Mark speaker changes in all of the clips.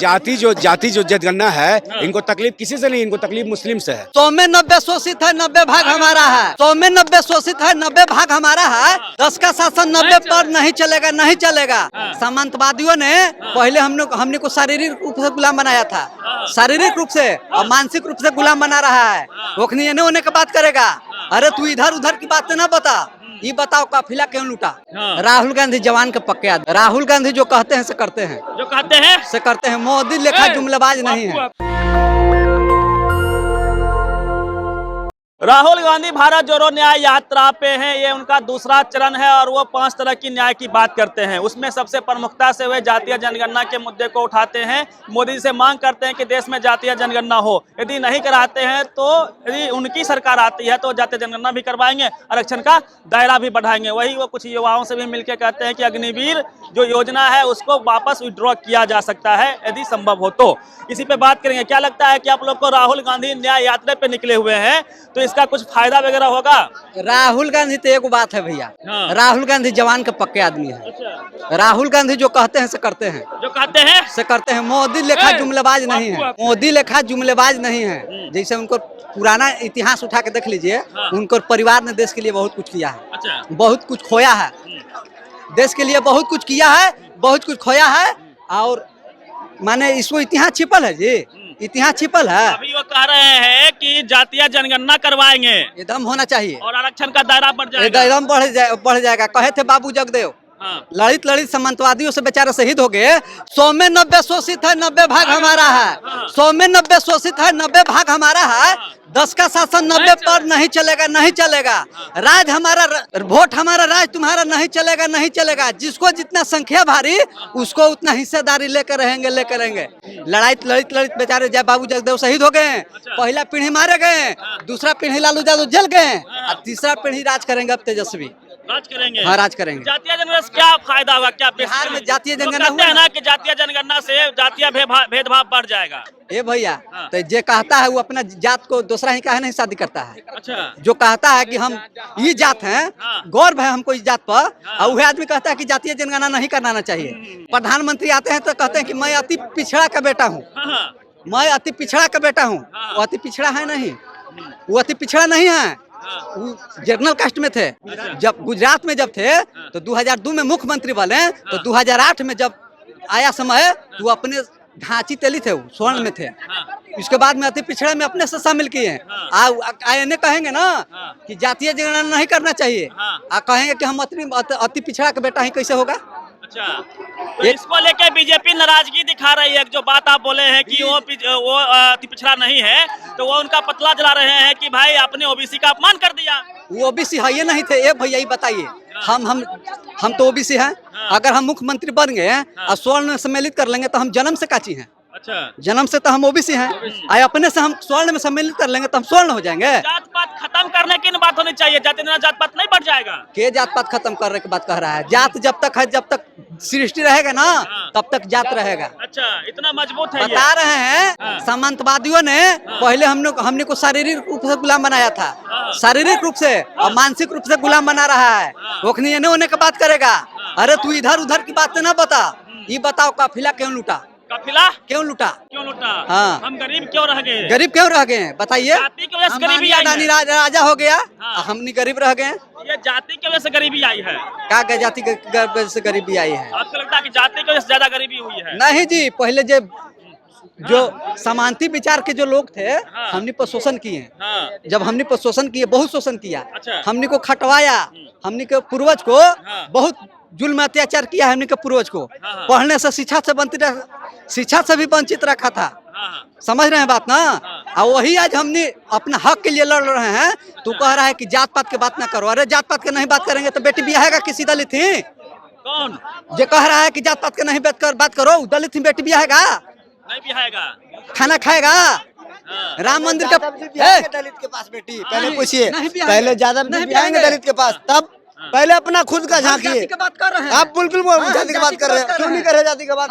Speaker 1: जाति जो जनगणना है, इनको तकलीफ किसी से नहीं, इनको तकलीफ मुस्लिम से है।
Speaker 2: 100 में 90 शोषित है, 90 भाग हमारा है। 100 में 90 शोषित है, 90 भाग हमारा है। 10 का शासन 90 पर नहीं चलेगा, नहीं चलेगा। सामंतवादियों ने पहले हमने को शारीरिक रूप से गुलाम बनाया था, शारीरिक रूप से और मानसिक रूप से गुलाम बना रहा है। ओखनी एने ओने की बात करेगा। अरे तू इधर उधर की बात ना बता, ये बताओ काफिला क्यों लूटा? राहुल गांधी जवान के पक्के आदमी। राहुल गांधी जो कहते हैं से करते हैं,
Speaker 3: जो कहते हैं
Speaker 2: से करते हैं। मोदी लेखा जुमलेबाज नहीं है।
Speaker 3: राहुल गांधी भारत जोड़ो न्याय यात्रा पे हैं। ये उनका दूसरा चरण है और वो 5 तरह की न्याय की बात करते हैं। उसमें सबसे प्रमुखता से वे जातीय जनगणना के मुद्दे को उठाते हैं। मोदी से मांग करते हैं कि देश में जातीय जनगणना हो। यदि नहीं कराते हैं तो यदि उनकी सरकार आती है तो जातीय जनगणना भी करवाएंगे, आरक्षण का दायरा भी बढ़ाएंगे। वही वो कुछ युवाओं से भी मिलकर कहते हैं कि अग्निवीर जो योजना है उसको वापस विड्रॉ किया जा सकता है यदि संभव हो तो। इसी पे बात करेंगे। क्या लगता है कि आप लोग को राहुल गांधी न्याय यात्रा पे निकले हुए हैं तो इसका कुछ फायदा वगैरह होगा?
Speaker 2: राहुल गांधी तो एक बात है भैया, राहुल गांधी जवान के पक्के आदमी है। राहुल गांधी जो कहते हैं से करते हैं,
Speaker 3: जो कहते हैं
Speaker 2: से करते हैं। मोदी लेखा जुमलेबाज नहीं है, मोदी लेखा जुमलेबाज नहीं है। जैसे उनको पुराना इतिहास उठा के देख लीजिए, उनको परिवार ने देश के लिए बहुत कुछ किया है, बहुत कुछ खोया है। देश के लिए बहुत कुछ किया है, बहुत कुछ खोया है। और माने इसको इतिहास छिपल है जी, इतिहास छिपल है।
Speaker 3: अभी वो कह रहे हैं कि जातीय जनगणना करवाएंगे,
Speaker 2: एकदम होना चाहिए
Speaker 3: और आरक्षण का दायरा बढ़ जाएगा,
Speaker 2: एकदम बढ़ जाएगा। कहे थे बाबू जगदेव, लड़ित सामंतवादियों से बेचारे शहीद हो गए। 100 में 90 शोषित है, 90 भाग हमारा है। 100 में 90 शोषित है, 90 भाग हमारा है। 10 का शासन 90 पर नहीं चलेगा, नहीं चलेगा। राज हमारा, वोट हमारा, राज तुम्हारा नहीं चलेगा, नहीं चलेगा। जिसको जितना संख्या भारी उसको उतना हिस्सेदारी लेकर रहेंगे। लड़ित बेचारे जय बाबू जगदेव शहीद हो गए। पहला पीढ़ी मारे गए, दूसरा पीढ़ी लालू यादव जल गए, और तीसरा पीढ़ी राज करेंगे। अब तेजस्वी
Speaker 3: राज करेंगे।
Speaker 2: हाँ, राज करेंगे।
Speaker 3: जातीय जनगणना से क्या फायदा होगा? क्या
Speaker 2: बिहार में जातीय जनगणना
Speaker 3: कहते हैं ना कि जातीय जनगणना से जातीय भेदभाव बढ़ जाएगा?
Speaker 2: ए भैया, तो जे कहता है वो अपना जात को दूसरा ही काहे नहीं शादी करता है?
Speaker 3: अच्छा,
Speaker 2: जो कहता है कि हम ये जात हैं, गौरव है हमको इस जात पर, और वह आदमी कहता है कि जातीय जनगणना नहीं कराना चाहिए। प्रधानमंत्री आते हैं तो कहते हैं कि मैं अति पिछड़ा का बेटा हूँ, मैं अति पिछड़ा का बेटा हूँ। वो अति पिछड़ा है नहीं, वो अति पिछड़ा नहीं है। वो जनरल कास्ट में थे। जब गुजरात में जब थे तो 2002 में मुख्यमंत्री बने, तो 2008 में जब आया समय वो अपने ढांची तेली थे, वो स्वर्ण में थे। इसके बाद में अति पिछड़ा में अपने से शामिल किए हैं। कहेंगे ना कि जातीय जनगणना नहीं करना चाहिए, कहेंगे कि हम अति पिछड़ा का बेटा ही कैसे होगा?
Speaker 3: अच्छा, तो इसको लेके बीजेपी नाराजगी दिखा रही है। जो बात आप बोले हैं कि वो अति पिछड़ा नहीं है, तो वो उनका पतला जला रहे हैं कि भाई आपने ओबीसी का अपमान कर दिया।
Speaker 2: वो ओबीसी है ये नहीं थे। एक भैया ये बताइए, हम तो ओबीसी हैं। अगर हम मुख्यमंत्री बन गए और स्वर्ण में सम्मिलित कर लेंगे तो हम जन्म से काची हैं।
Speaker 3: अच्छा,
Speaker 2: जन्म से तो हम ओबीसी हैं, और अपने से हम स्वर्ण में सम्मिलित कर लेंगे तो हम स्वर्ण हो जाएंगे।
Speaker 3: जात पात खत्म करने की बात होनी चाहिए। जात पात नहीं बढ़ जाएगा। के
Speaker 2: जात पात खत्म करने की बात कह रहा है? जात जब तक है, जब तक सृष्टि रहेगा ना, तब तक जात रहेगा।
Speaker 3: अच्छा, इतना मजबूत है।
Speaker 2: बता रहे हैं सामंतवादियों ने पहले हमने को शारीरिक रूप से गुलाम बनाया था, शारीरिक रूप से और मानसिक रूप से गुलाम बना रहा है। ओखनी एने ओने की बात करेगा। अरे तू इधर उधर की बात ना बता, ये बताओ काफिला क्यों लूटा?
Speaker 3: काफिला
Speaker 2: क्यों लूटा?
Speaker 3: हाँ, हम गरीब क्यों रह गए?
Speaker 2: गरीब क्यों रह गए? बताइए।
Speaker 3: जाति की वजह से गरीबी आई है।
Speaker 2: राजा हो गया, हमने गरीब रह गए।
Speaker 3: ये जाति की वजह से गरीबी आई है।
Speaker 2: क्या जाति की वजह से गरीबी आई है?
Speaker 3: आपको लगता है कि जाति की वजह से ज्यादा गरीबी हुई है?
Speaker 2: नहीं जी, पहले जो समांती विचार के जो लोग थे, हमने पर शोषण किए। जब हमने पर शोषण किए, बहुत शोषण किया। हमने को खटवाया, हमने के पूर्वज को बहुत जुल्म अत्याचार किया। हमने के पूर्वज को पढ़ने से, शिक्षा से भी वंचित रखा था। समझ रहे हैं बात ना? और वही आज हमने अपना हक के लिए लड़ रहे हैं। तू कह रहा है कि जात पात की बात ना करो। अरे जात पात के नहीं बात करेंगे तो बेटी ब्याहेगा किसी दलित ही?
Speaker 3: कौन
Speaker 2: जो कह रहा है कि जात पात के नहीं बात करो, दलित ही बेटी ब्याहेगा?
Speaker 3: नहीं ब्याहेगा,
Speaker 2: खाना खाएगा। राम मंदिर का
Speaker 4: दलित के पास बेटी पहले पूछिए, पहले ज्यादा नहीं ब्याहेंगे दलित के पास, तब पहले अपना खुद का झांकिए।
Speaker 2: आप
Speaker 4: बिल्कुल जाति की बात कर रहे हैं। क्यों नहीं कर रहे जाति की बात?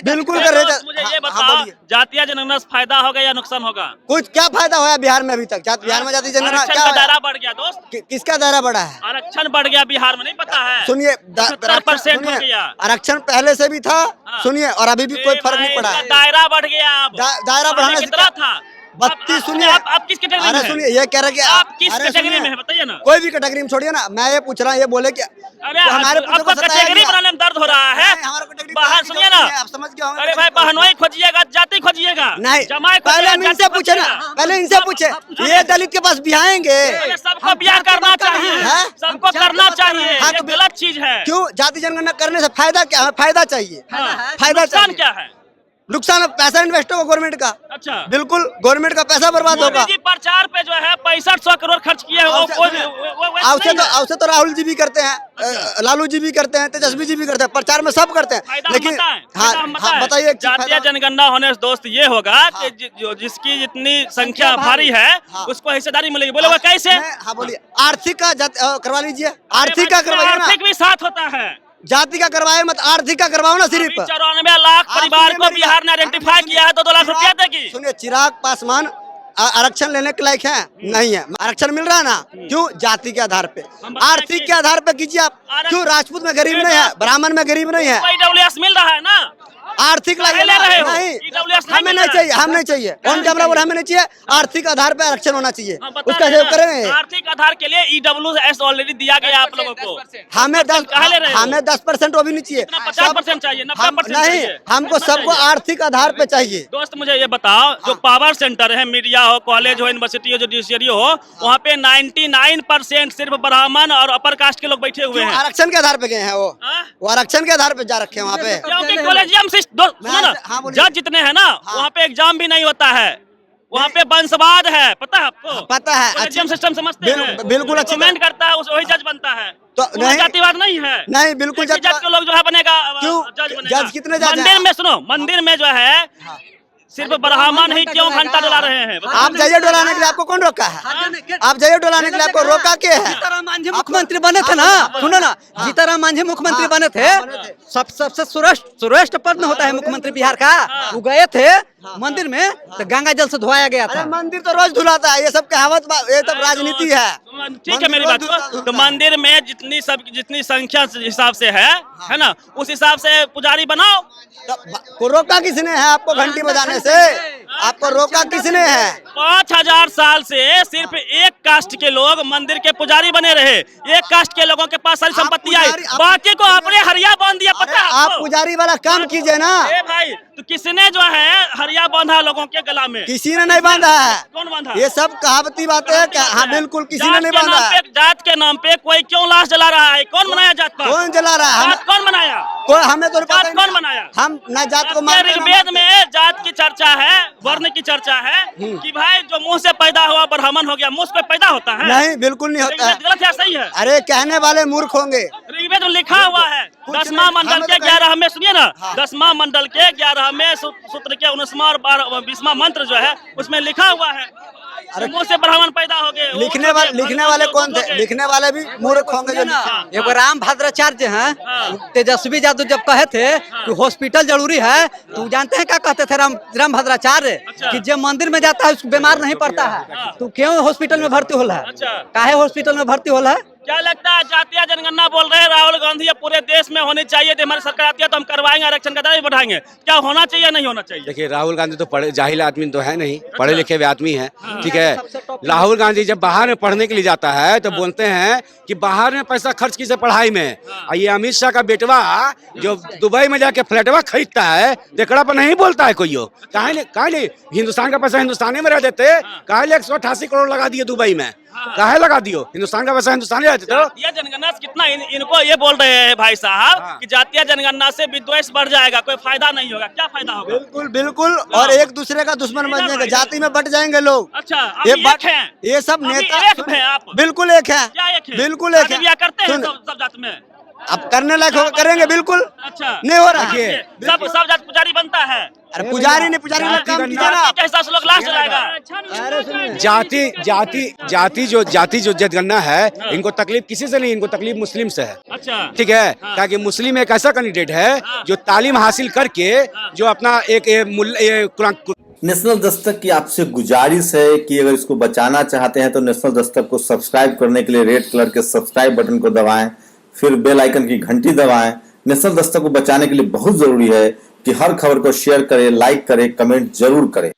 Speaker 4: बिल्कुल कर रहे हैं।
Speaker 3: बताओ,
Speaker 4: बोलिए।
Speaker 3: जातीय जनगणना से फायदा होगा या नुकसान होगा?
Speaker 4: कुछ क्या फायदा हुआ बिहार में अभी तक? बिहार में जाति जनगणना
Speaker 3: आरक्षण
Speaker 4: क्या
Speaker 3: का
Speaker 4: हुआ?
Speaker 3: दायरा बढ़ गया दोस्त,
Speaker 4: किसका दायरा बढ़ा है?
Speaker 3: आरक्षण बढ़ गया बिहार में, नहीं पता है?
Speaker 4: सुनिए
Speaker 3: 70% हो गया।
Speaker 4: आरक्षण पहले से भी था,
Speaker 3: हाँ।
Speaker 4: सुनिए, और अभी भी कोई फर्क नहीं पड़ा है।
Speaker 3: दायरा बढ़ गया अब।
Speaker 4: दायरा
Speaker 3: पहले
Speaker 4: बढ़ाने से
Speaker 3: कितना था?
Speaker 4: 32 सुनिए,
Speaker 3: आप किस कैटेगरी में
Speaker 4: अरे
Speaker 3: हैं?
Speaker 4: सुनिए, ये कह रहे कि
Speaker 3: आप किस
Speaker 4: अरे
Speaker 3: कैटेगरी
Speaker 4: सुनिए,
Speaker 3: में है बताइए ना।
Speaker 4: कोई भी कैटेगरी में छोड़िए ना, मैं ये पूछ रहा हूँ, ये बोले कि
Speaker 3: अरे
Speaker 4: तो हमारे
Speaker 3: आपको कैटेगरी बनाने में दर्द हो रहा है।
Speaker 4: हमारा कैटेगरी
Speaker 3: बाहर सुनिए ना,
Speaker 4: आप समझ गए होंगे।
Speaker 3: अरे भाई बहनोई खोजिएगा, जाति खोजिएगा,
Speaker 4: नहीं,
Speaker 3: जमाई
Speaker 4: पहले
Speaker 3: खोजिएगा,
Speaker 4: हम इनसे
Speaker 3: जाति
Speaker 4: पूछे ना,
Speaker 3: खोजिएगा।
Speaker 4: पहले इनसे पूछे, ये दलित के पास बिहाएंगे?
Speaker 3: अरे सबको ब्याह करना चाहिए,
Speaker 4: हैं?
Speaker 3: सबको करना चाहिए,
Speaker 4: हाँ,
Speaker 3: ये
Speaker 4: तो
Speaker 3: गलत चीज है।
Speaker 4: क्यों? जाति जनगणना करने से फायदा क्या है? फायदा चाहिए,
Speaker 3: हाँ,
Speaker 4: फायदा
Speaker 3: नुकसान
Speaker 4: चाहिए।
Speaker 3: क्या है?
Speaker 4: नुकसान पैसा इन्वेस्ट होगा गवर्नमेंट का,
Speaker 3: अच्छा,
Speaker 4: बिल्कुल गवर्नमेंट का पैसा बर्बाद होगा।
Speaker 3: मोदी जी प्रचार पे जो है 6500 करोड़ खर्च किए हैं, वो
Speaker 4: आवश्यक-
Speaker 3: कोई
Speaker 4: आवश्यक तो राहुल जी भी करते हैं, लालू जी भी करते हैं, तेजस्वी जी भी करते हैं, प्रचार में सब करते हैं। लेकिन हाँ, बताइए एक चीज,
Speaker 3: जातीय
Speaker 4: फायदा-
Speaker 3: जनगणना होने से दोस्त ये होगा कि जिसकी जितनी संख्या भारी है उसको हिस्सेदारी मिलेगी। बोले वो कैसे?
Speaker 4: हाँ बोलिए, आर्थिक का करवा लीजिए, आर्थिक का करवाइए ना,
Speaker 3: आर्थिक भी साथ होता है।
Speaker 4: जाति का करवाए मत, आर्थिक का करवाओ ना सिर्फ।
Speaker 3: 94 लाख परिवार को बिहार ने आइडेंटिफाई किया है, 2-2 लाख रुपया देगी।
Speaker 4: सुनिए, चिराग पासवान आरक्षण लेने के लायक है? नहीं है। आरक्षण मिल रहा है ना, क्यों? जाति के आधार पे, आर्थिक के आधार पे कीजिए आप। क्यों? राजपूत में गरीब नहीं है, ब्राह्मण में गरीब नहीं है,
Speaker 3: ईडब्ल्यूएस मिल रहा है ना,
Speaker 4: आर्थिक
Speaker 3: ले रहे हो।
Speaker 4: नहीं,
Speaker 3: EWS नहीं
Speaker 4: हमें
Speaker 3: मिल
Speaker 4: नहीं
Speaker 3: रहा
Speaker 4: चाहिए, हम नहीं चाहिए। कौन कैमरा बोला हमें नहीं चाहिए? आर्थिक आधार पे आरक्षण होना चाहिए,
Speaker 3: हाँ, बता
Speaker 4: उसका
Speaker 3: रहे
Speaker 4: सहयोग
Speaker 3: हैं।
Speaker 4: करेंगे।
Speaker 3: आर्थिक आधार के लिए EWS ऑलरेडी दिया गया आप लोगों को।
Speaker 4: हमें 10
Speaker 3: कहाँ ले रहे हो?
Speaker 4: हमें 10% वो भी नहीं चाहिए,
Speaker 3: 50% चाहिए, 90%
Speaker 4: नहीं,
Speaker 3: चाहिए।
Speaker 4: हमको सबको आर्थिक आधार पे चाहिए।
Speaker 3: दोस्त मुझे ये बताओ, जो पावर सेंटर है, मीडिया हो, कॉलेज हो, यूनिवर्सिटी हो, जुडिशियरी हो, वहाँ पे 99% सिर्फ ब्राह्मण और अपर कास्ट के लोग बैठे हुए हैं।
Speaker 4: आरक्षण के आधार पे गए हैं
Speaker 3: हाँ?
Speaker 4: वो आरक्षण के आधार पे जा रखे हैं वहाँ पे।
Speaker 3: क्योंकि कॉलेजियम सुनो ना,
Speaker 4: हाँ, बोलिए।
Speaker 3: जज जितने हैं ना, वहाँ पे एग्जाम भी नहीं होता है, वहाँ पे वंशवाद है, पता है आपको?
Speaker 4: पता है,
Speaker 3: कॉलेजियम सिस्टम समझते हैं?
Speaker 4: बिल्कुल अच्छी
Speaker 3: कमेंट करता है, वही जज बनता है।
Speaker 4: तो
Speaker 3: वहाँ
Speaker 4: नहीं,
Speaker 3: जातिवाद नहीं है।
Speaker 4: नहीं, बिल्कुल
Speaker 3: जज के लोग जो है बनेगा,
Speaker 4: क्यों?
Speaker 3: जज बनेगा।
Speaker 4: जज कितने जज हैं?
Speaker 3: मंदिर में सुनो, मंदिर में जो है सिर्फ ब्राह्मण ही क्यों घंटा डला रहे हैं?
Speaker 4: आप जाइए डोलाने के लिए, आपको कौन रोका है? आप जाइए डोलाने के लिए, आपको रोका के है?
Speaker 2: जीताराम मांझी मुख्यमंत्री बने थे ना, सुनो ना, जीताराम मांझी मुख्यमंत्री बने थे, सबसे श्रेष्ठ पद में होता है मुख्यमंत्री बिहार का। वो गए थे मंदिर में तो गंगा जल से धोया गया था।
Speaker 4: अरे मंदिर तो रोज धुलाता है, ये सब कहावत, ये सब राजनीति है।
Speaker 3: ठीक है, मेरी बात तो मंदिर में जितनी संख्या हिसाब से है ना, उस हिसाब से पुजारी बनाओ।
Speaker 4: को रोका किसने है आपको घंटी बजाने से? आपको रोका किसने है?
Speaker 3: 5000 साल से सिर्फ एक कास्ट के लोग मंदिर के पुजारी बने रहे। एक कास्ट के लोगों के पास सारी संपत्ति आई, बाकी को आपने हरिया बांध दिया। पता है
Speaker 4: आप
Speaker 3: आपको?
Speaker 4: पुजारी वाला काम कीजिए ना।
Speaker 3: ए भाई, तो किसने जो है हरिया बांधा लोगों के गला में?
Speaker 4: किसी ने नहीं बांधा है,
Speaker 3: कौन बांधा?
Speaker 4: ये सब कहावती बातें हैं क्या? हाँ बिल्कुल, किसी ने नहीं बांधा है।
Speaker 3: जात के नाम पे कोई क्यों लाश जला रहा है? कौन बनाया जात का?
Speaker 4: कौन जला रहा है?
Speaker 3: जात कौन बनाया?
Speaker 4: कोई हमें तो पता
Speaker 3: जात
Speaker 4: ही
Speaker 3: कौन
Speaker 4: नहीं।
Speaker 3: बनाया?
Speaker 4: हम न जात को
Speaker 3: आपके ऋग्वेद में जात की चर्चा है, वर्ण की चर्चा है कि भाई जो मुंह से पैदा हुआ ब्राह्मण हो गया, मुंह से पैदा होता है?
Speaker 4: नहीं, बिल्कुल नहीं होता है।
Speaker 3: ऋग्वेद गलत है, सही है?
Speaker 4: अरे कहने वाले मूर्ख होंगे।
Speaker 3: ऋग्वेद में लिखा हुआ है, 10वां मंडल के 11 में, सुनिए ना, 10वां मंडल के 11 में सूत्र के 19वां और 20वां मंत्र जो है उसमें लिखा हुआ है, मुंह से ब्राह्मण पैदा हो गए।
Speaker 4: लिखने वाले कौन थे? लिखने वाले भी मूर्ख होंगे जो लिखे।
Speaker 2: एगो राम भद्राचार्य हैं, तेजस्वी यादव जब कहे थे कि हॉस्पिटल जरूरी है, तो जानते हैं क्या कहते थे राम भद्राचार्य? कि जब मंदिर में जाता है उसको बीमार नहीं पड़ता है, तो क्यों हॉस्पिटल में भर्ती होला है? काहे हॉस्पिटल में भर्ती होला है?
Speaker 3: क्या लगता है, जातीय जनगणना बोल रहे हैं राहुल गांधी, ये पूरे देश में होनी चाहिए, तो हमारी सरकार आती है तो हम करवाएंगे, आरक्षण का दायरा भी बढ़ाएंगे। क्या होना चाहिए, नहीं होना चाहिए?
Speaker 1: देखिए, राहुल गांधी तो पढ़े जाहिल आदमी तो है नहीं, पढ़े लिखे हुए आदमी है, ठीक है। राहुल गांधी जब बाहर में पढ़ने के लिए जाता है तो बोलते हैं कि बाहर में पैसा खर्च कीजिए पढ़ाई में। और ये अमित शाह का बेटवा जो दुबई में जाके फ्लैटवा खरीदता है, देखड़ा पर नहीं बोलता है कोई। काहे हिंदुस्तान का पैसा हिंदुस्तान में रह देते, काहे 188 करोड़ लगा दिए दुबई में, काहे लगा दियो? हिंदुस्तान का पैसा हिंदुस्तान रहते। तो
Speaker 3: जातीय जनगणना से कितना इनको ये बोल रहे हैं भाई साहब कि जातीय जनगणना से विद्वेष बढ़ जाएगा, कोई फायदा नहीं होगा। क्या फायदा होगा?
Speaker 4: बिल्कुल बिल्कुल, और एक दूसरे का दुश्मन बन जाएंगे, जाति में बट जाएंगे लोग।
Speaker 3: अच्छा,
Speaker 4: ये
Speaker 3: एक हैं?
Speaker 4: ये सब
Speaker 3: अभी
Speaker 4: नेता
Speaker 3: एक हैं आप?
Speaker 4: बिल्कुल एक है,
Speaker 3: क्या एक है?
Speaker 4: बिल्कुल एक
Speaker 3: शादी ब्याह
Speaker 4: है।
Speaker 3: करते हैं सब जात में?
Speaker 4: अब करने लायक होगा करेंगे, बिल्कुल
Speaker 3: अच्छा,
Speaker 4: नहीं हो रहा है।
Speaker 3: सब जात पुजारी बनता है?
Speaker 4: अरे पुजारी ने काम कीजिए ना।
Speaker 3: के हिसाब से लोग लास्ट चलाएगा।
Speaker 1: जाति जो जनगणना है, इनको तकलीफ किसी से नहीं, इनको तकलीफ मुस्लिम से है।
Speaker 3: अच्छा,
Speaker 1: ठीक है, ताकि मुस्लिम एक ऐसा कैंडिडेट है जो तालीम हासिल करके जो अपना एक
Speaker 5: नेशनल दस्तक की आपसे गुजारिश है कि अगर इसको बचाना चाहते हैं तो नेशनल दस्तक को सब्सक्राइब करने के लिए रेड कलर के सब्सक्राइब बटन को दबाएं, फिर बेल आइकन की घंटी दबाएं। नेशनल दस्तक को बचाने के लिए बहुत जरूरी है कि हर खबर को शेयर करें, लाइक करें, कमेंट जरूर करें।